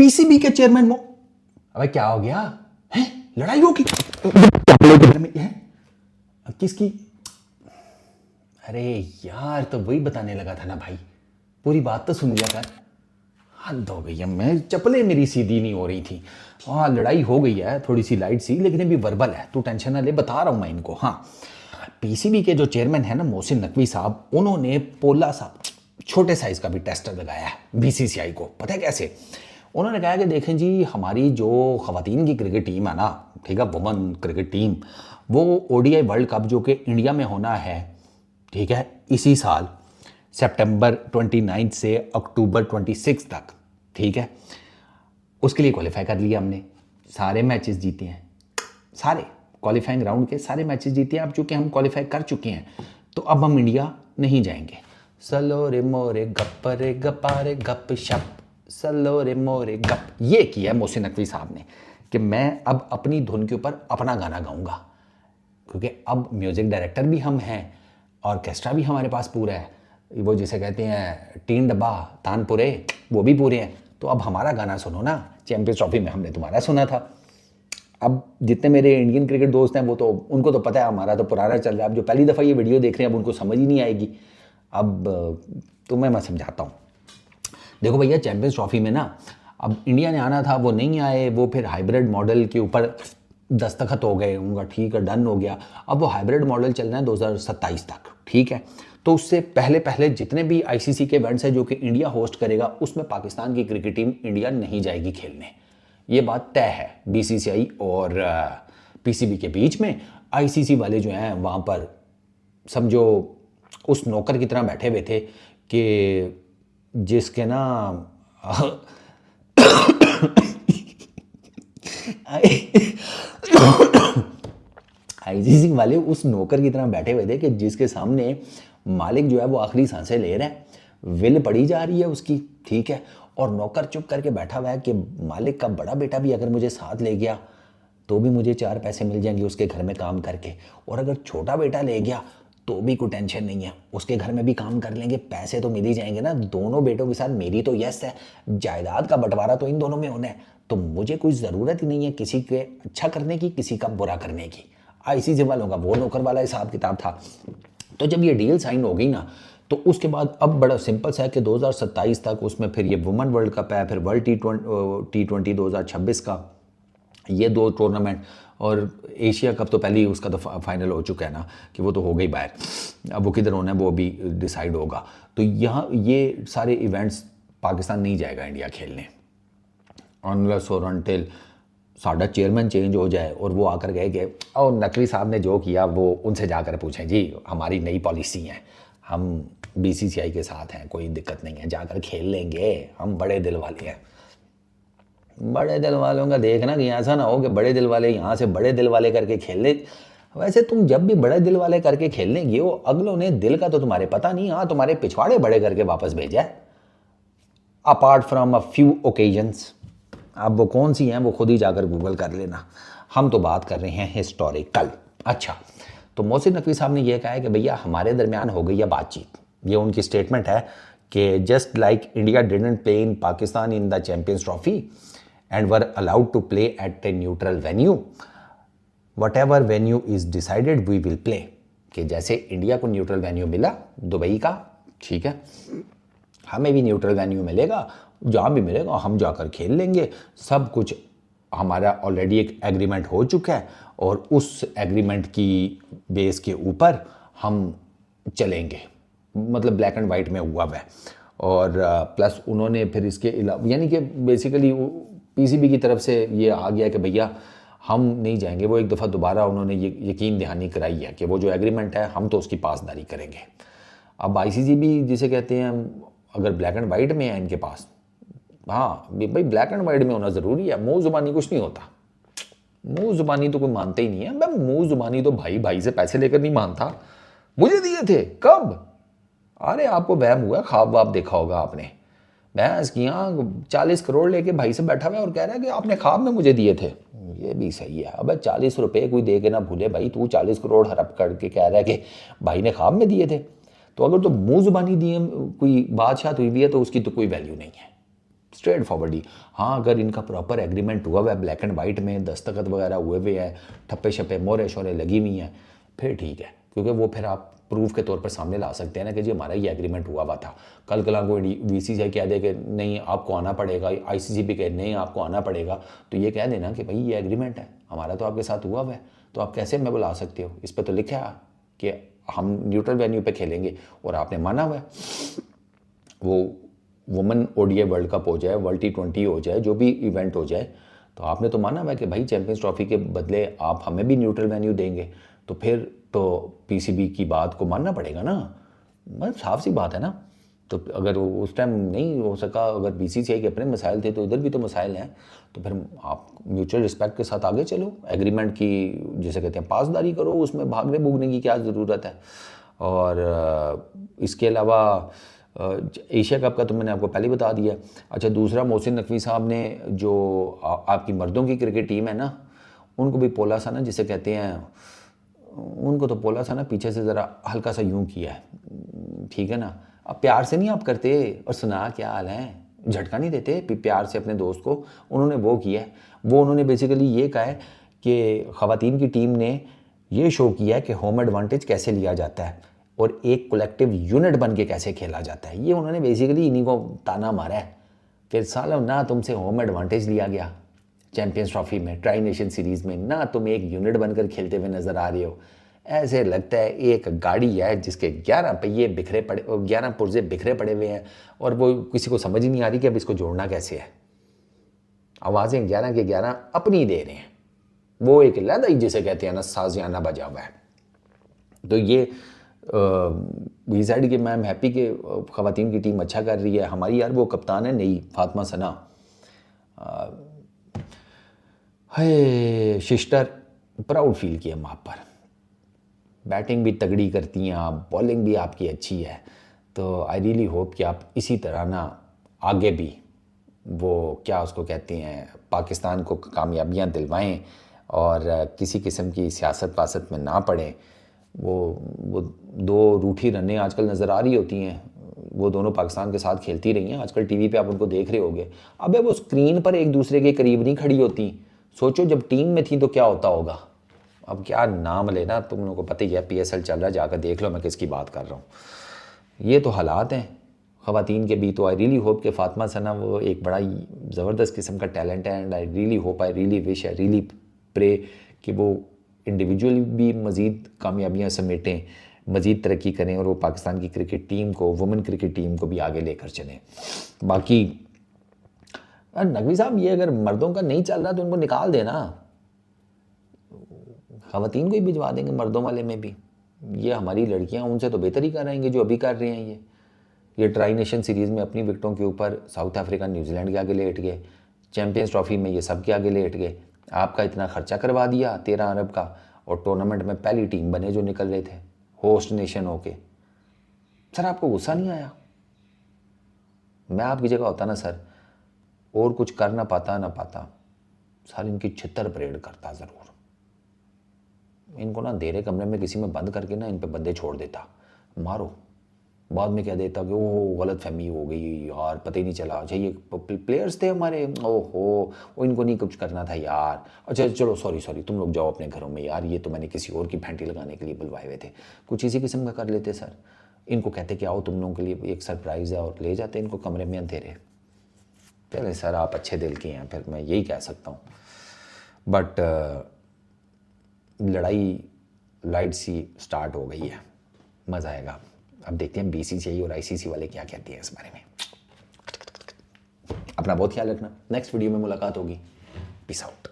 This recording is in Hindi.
पीसीबी के चेयरमैन अबे क्या हो गया है? लड़ाई होगी है? किसकी? अरे यार तो वही बताने लगा था ना भाई, पूरी बात तो सुन लिया कर। हद हो गई है, मैं चप्पलें मेरी सीधी नहीं हो रही थी। हाँ लड़ाई हो गई है थोड़ी सी लाइट सी, लेकिन अभी वर्बल है, तू टेंशन ना ले, बता रहा हूँ मैं इनको। हाँ पीसीबी के जो चेयरमैन है ना मोहसिन नकवी साहब, उन्होंने पोला सा छोटे साइज का भी टेस्टर लगाया है बीसीसीआई को। पता है कैसे? उन्होंने कहा कि देखें जी, हमारी जो ख़वातीन की क्रिकेट टीम है ना, ठीक है, वुमेन क्रिकेट टीम, वो ओडीआई वर्ल्ड कप जो कि इंडिया में होना है, ठीक है, इसी साल सितंबर 29 से अक्टूबर 26 तक, ठीक है, उसके लिए क्वालिफाई कर लिया हमने। सारे मैचेस जीते हैं, सारे क्वालिफाइंग राउंड के सारे मैचेस जीते हैं। अब चूँकि हम क्वालिफाई कर चुके हैं तो अब हम इंडिया नहीं जाएंगे। सलो रे मोरे गप रे गपा रे गप शप, सलो रे मोरे गप, ये किया है मोहसिन नकवी साहब ने कि मैं अब अपनी धुन के ऊपर अपना गाना गाऊंगा, क्योंकि अब म्यूज़िक डायरेक्टर भी हम हैं, ऑर्केस्ट्रा भी हमारे पास पूरा है, वो जिसे कहते हैं टीन डब्बा तानपुरे, वो भी पूरे हैं। तो अब हमारा गाना सुनो ना, चैंपियंस ट्रॉफी में हमने तुम्हारा सुना था। अब जितने मेरे इंडियन क्रिकेट दोस्त हैं वो तो, उनको तो पता है, हमारा तो पुराना चल रहा है। अब जो पहली दफ़ा ये वीडियो देख रहे हैं अब उनको समझ ही नहीं आएगी। अब तुम्हें मैं समझाता हूँ। देखो भैया, चैंपियंस ट्रॉफी में ना अब इंडिया ने आना था, वो नहीं आए, वो फिर हाइब्रिड मॉडल के ऊपर दस्तखत हो गए, उनका ठीक है, डन हो गया। अब वो हाइब्रिड मॉडल चलना है 2027 तक, ठीक है। तो उससे पहले पहले जितने भी आईसीसी के इवेंट्स हैं जो कि इंडिया होस्ट करेगा, उसमें पाकिस्तान की क्रिकेट टीम इंडिया नहीं जाएगी खेलने। ये बात तय है बीसीसीआई और पीसीबी के बीच में। आईसीसी वाले जो हैं वहाँ पर समझो उस नौकर की तरह बैठे हुए थे कि जिसके ना आईसीसी वाले उस नौकर की तरह बैठे हुए थे कि जिसके सामने मालिक जो है वो आखिरी सांसें ले रहा है, विल पड़ी जा रही है उसकी, ठीक है, और नौकर चुप करके बैठा हुआ है कि मालिक का बड़ा बेटा भी अगर मुझे साथ ले गया तो भी मुझे 4 पैसे मिल जाएंगे उसके घर में काम करके, और अगर छोटा बेटा ले गया तो भी कोई टेंशन नहीं है, उसके घर में भी काम कर लेंगे, पैसे तो मिल ही जाएंगे ना। दोनों बेटों के साथ मेरी तो यस है, जायदाद का बंटवारा तो इन दोनों में होना है, तो मुझे कोई ज़रूरत ही नहीं है किसी के अच्छा करने की, किसी का बुरा करने की। आईसीसी वालों का वो नौकर वाला हिसाब किताब था। तो जब ये डील साइन हो गई ना, तो उसके बाद अब बड़ा सिंपल सा है कि 2027 तक उसमें फिर ये वुमेन वर्ल्ड कप है, फिर वर्ल्ड टी20 2026 का, ये 2 टूर्नामेंट, और एशिया कप तो पहले ही उसका तो फाइनल हो चुका है ना, कि वो तो हो गई बाहर, अब वो किधर होना है वो भी डिसाइड होगा। तो यहाँ ये सारे इवेंट्स पाकिस्तान नहीं जाएगा इंडिया खेलने, अनलेस और अनटिल साडा चेयरमैन चेंज हो जाए और वो आकर कहे कि और नकवी साहब ने जो किया वो उनसे जाकर पूछें, जी हमारी नई पॉलिसी है, हम बीसीसीआई के साथ हैं, कोई दिक्कत नहीं है, जाकर खेल लेंगे, हम बड़े दिल वाले हैं। बड़े दिल वालों का देखना कि ऐसा ना हो कि बड़े दिल वाले यहाँ से बड़े दिल वाले करके खेल ले। वैसे तुम जब भी बड़े दिल वाले करके खेलने गए हो, अगलों ने दिल का तो तुम्हारे पता नहीं, हाँ तुम्हारे पिछवाड़े बड़े करके वापस भेजा है, apart from a few occasions. अब वो कौन सी हैं वो खुद ही जाकर गूगल कर लेना, हम तो बात कर रहे हैं हिस्टोरिकल। अच्छा, तो मोहसिन नकवी साहब ने यह कहा है कि भैया हमारे दरमियान हो गई है बातचीत। ये उनकी स्टेटमेंट है कि just like India didn't play in Pakistan in the Champions Trophy and were allowed to play at a neutral venue, whatever venue is decided we will play. कि जैसे इंडिया को न्यूट्रल वेन्यू मिला दुबई का, ठीक है, हमें भी न्यूट्रल वेन्यू मिलेगा, जहाँ भी मिलेगा हम जाकर खेल लेंगे। सब कुछ हमारा ऑलरेडी एक एग्रीमेंट हो चुका है और उस एग्रीमेंट की बेस के ऊपर हम चलेंगे, मतलब ब्लैक एंड वाइट में हुआ है। और प्लस उन्होंने फिर इसके अलावा यानी कि बेसिकली पीसीबी की तरफ से ये आ गया कि भैया हम नहीं जाएंगे। वो एक दफ़ा दोबारा उन्होंने ये यकीन दहानी कराई है कि वो जो एग्रीमेंट है हम तो उसकी पासदारी करेंगे। अब आईसीसी भी जिसे कहते हैं, अगर ब्लैक एंड वाइट में है इनके पास, हाँ भाई ब्लैक एंड वाइट में होना ज़रूरी है, मुँह ज़ुबानी कुछ नहीं होता। मुँह ज़ुबानी तो कोई मानते ही नहीं है। मैं मुँह ज़ुबानी तो भाई भाई से पैसे लेकर नहीं मानता। मुझे दिए थे कब? अरे आपको वहम हुआ, ख्वाब वाब देखा होगा आपने। भैंस की यहाँ 40 करोड़ लेके भाई से बैठा हुआ है और कह रहा है कि आपने ख्वाब में मुझे दिए थे। ये भी सही है। अब 40 रुपये कोई दे के ना भूले भाई, तू 40 करोड़ हड़प करके कह रहा है कि भाई ने ख्वाब में दिए थे। तो अगर तो मुँह ज़ुबानी दिए कोई बात शात हुई भी है तो उसकी तो कोई वैल्यू नहीं है। Straight forward. हाँ, अगर इनका प्रॉपर एग्रीमेंट हुआ हुआ है, ब्लैक एंड वाइट में दस्तखत वगैरह हुए हुए हैं, ठप्पे शप्पे मोहरे शोरे लगी हुई हैं, फिर ठीक है, क्योंकि वो फिर आप प्रूफ के तौर पर सामने ला सकते हैं ना कि जी हमारा ये एग्रीमेंट हुआ हुआ था। कल कला को VCCI कह दे कि नहीं आपको आना पड़ेगा, ICC भी कहे नहीं आपको आना पड़ेगा, तो ये कह देना कि भाई ये एग्रीमेंट है हमारा, तो आपके साथ हुआ हुआ है, तो आप कैसे हमें बुला सकते हो, इस पर तो लिखा है कि हम न्यूट्रल वेन्यू पे खेलेंगे, और आपने माना हुआ है। वो वुमेन ODI वर्ल्ड कप हो जाए, वर्ल्ड T20 हो जाए, जो भी इवेंट हो जाए, तो आपने तो माना हुआ है कि भाई चैंपियंस ट्रॉफी के बदले आप हमें भी न्यूट्रल वेन्यू देंगे, तो फिर तो PCB की बात को मानना पड़ेगा ना। मतलब साफ सी बात है ना। तो अगर उस टाइम नहीं हो सका, अगर BCCI के अपने मसाइल थे, तो इधर भी तो मसाइल हैं, तो फिर आप म्यूचुअल रिस्पेक्ट के साथ आगे चलो, एग्रीमेंट की जैसे कहते हैं पासदारी करो, उसमें भागने भूगने की क्या ज़रूरत है। और इसके अलावा एशिया कप का तो मैंने आपको पहले बता दिया। अच्छा, दूसरा मोहसिन नकवी साहब ने जो आपकी मर्दों की क्रिकेट टीम है ना, उनको भी पोला सा ना जिसे कहते हैं, उनको तो पोला सा ना पीछे से ज़रा हल्का सा यूं किया है, ठीक है ना। अब प्यार से नहीं आप करते और सुना क्या हाल है, झटका नहीं देते प्यार से अपने दोस्त को, उन्होंने वो किया है। वो उन्होंने बेसिकली ये कहा है कि ख़वातीन की टीम ने ये शो किया है कि होम एडवांटेज कैसे लिया जाता है और एक कलेक्टिव यूनिट बन के कैसे खेला जाता है। ये उन्होंने बेसिकली इन्हीं को ताना मारा है कि सालों ना तुमसे होम एडवांटेज लिया गया चैंपियंस ट्रॉफी में, ट्राई नेशन सीरीज़ में, ना तुम एक यूनिट बनकर खेलते हुए नज़र आ रहे हो। ऐसे लगता है एक गाड़ी है जिसके 11 पहिए बिखरे पड़े, 11 पुर्जे बिखरे पड़े हुए हैं, और वो किसी को समझ ही नहीं आ रही कि अब इसको जोड़ना कैसे है। आवाज़ें 11 के 11 अपनी दे रहे हैं, वो एक लदा ही जिसे कहते हैं ना साजियाना बजा हुआ है। तो ये साइड कि मैं हैप्पी कि ख़वातीन की टीम अच्छा कर रही है। हमारी यार वो कप्तान है नई फातिमा सना, है सिस्टर, प्राउड फील किया हम आप पर। बैटिंग भी तगड़ी करती हैं आप, बॉलिंग भी आपकी अच्छी है, तो आई रियली होप कि आप इसी तरह ना आगे भी वो क्या उसको कहते हैं पाकिस्तान को कामयाबियां दिलवाएं और किसी किस्म की सियासत वासत में ना पड़ें। वो दो रूठी रनें आजकल नज़र आ रही होती हैं, वो दोनों पाकिस्तान के साथ खेलती रही हैं, आजकल टीवी पे आप उनको देख रहे होंगे। अबे वो स्क्रीन पर एक दूसरे के करीब नहीं खड़ी होती, सोचो जब टीम में थी तो क्या होता होगा। अब क्या नाम लेना, तुम लोगों को पता ही है PSL चल रहा है, जाकर देख लो मैं किसकी बात कर रहा हूँ। ये तो हालात हैं ख़वातीन के भी। तो आई रियली होप कि फातिमा सना वो एक बड़ा ज़बरदस्त किस्म का टैलेंट है, and I really hope, I really wish, I really pray कि वो इंडिविजुअली भी मज़ीद कामयाबियाँ समेटें, मज़ीद तरक्की करें, और वो पाकिस्तान की क्रिकेट टीम को, वुमेन क्रिकेट टीम को भी आगे लेकर चलें। बाकी नकवी साहब ये अगर मर्दों का नहीं चल रहा तो उनको निकाल देना, ख़वातीन को ही भिजवा देंगे मर्दों वाले में भी। ये हमारी लड़कियां उनसे तो बेहतर ही कर रहेंगे जो अभी कर रहे हैं। ये ट्राई नेशन सीरीज़ में अपनी विकटों के ऊपर साउथ अफ्रीका न्यूजीलैंड के आगे लेट गए, चैंपियंस ट्रॉफी में ये सब के आगे लेट गए, आपका इतना खर्चा करवा दिया 13 अरब का, और टूर्नामेंट में पहली टीम बने जो निकल रहे थे होस्ट नेशन होके। सर आपको गुस्सा नहीं आया? मैं आपकी जगह होता ना सर, और कुछ कर ना पाता सर, इनकी छितर परेड करता ज़रूर। इनको ना अंधेरे कमरे में किसी में बंद करके ना इन पे बंदे छोड़ देता, मारो, बाद में कह देता कि ओह गलत फहमी हो गई यार, पता ही नहीं चला, अच्छा ये प्लेयर्स थे हमारे, ओहो वो इनको नहीं कुछ करना था यार, अच्छा चलो सॉरी तुम लोग जाओ अपने घरों में यार, ये तो मैंने किसी और की फैंटी लगाने के लिए बुलवाए हुए थे। कुछ इसी किस्म का कर लेते सर। इनको कहते कि आओ तुम लोगों के लिए एक सरप्राइज़ है, और ले जाते इनको कमरे में अंधेरे। चले सर आप अच्छे दिल के हैं, फिर मैं यही कह सकता हूँ। बट लड़ाई लाइट सी स्टार्ट हो गई है, मज़ा आएगा। अब देखते हैं BCCI और ICC वाले क्या कहते हैं इस बारे में। अपना बहुत ख्याल रखना, नेक्स्ट वीडियो में मुलाकात होगी। Peace out.